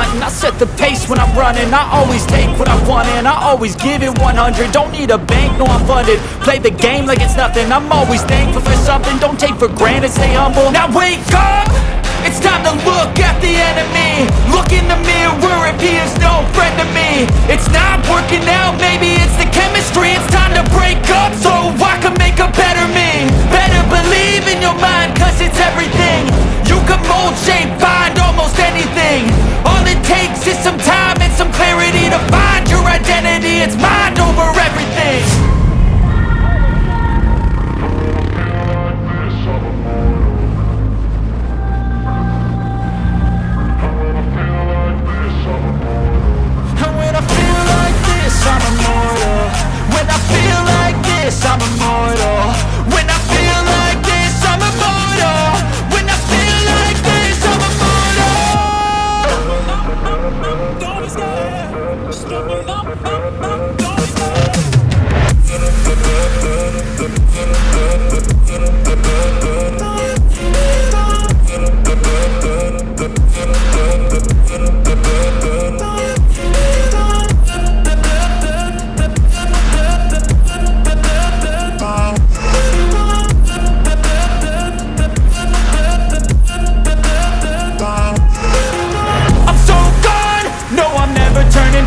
hunting. I set the pace when I'm running. I always take what I want and I always give it 100. Don't need a bank, no I'm funded. Play the game like it's nothing. I'm always thankful for something. Don't take for granted, stay humble. Now wake up! It's time to look at the enemy. Look in the mirror if he is no friend to me. It's not working out, maybe it's the chemistry. It's time to break up so I can make a better me. Better believe in your mind, cause it's everything. You can mold, shape, find almost anything. All it takes is some time and some clarity to find your identity. It's mind over everything. I'm immortal. When I feel like this, I'm immortal. When I feel like this, I'm immortal. When I feel like this, I'm immortal. Don't be scared. Stumble up, don't be scared.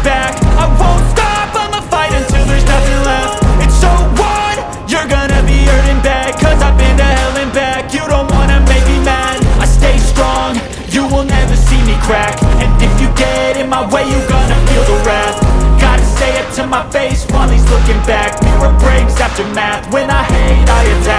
Back. I won't stop, I'ma fight until there's nothing left. It's so what? You're gonna be hurting bad, cause I've been to hell and back. You don't wanna make me mad, I stay strong. You will never see me crack. And if you get in my way, you're gonna feel the wrath. Gotta say it to my face while he's looking back. Mirror breaks after math. When I hate, I attack.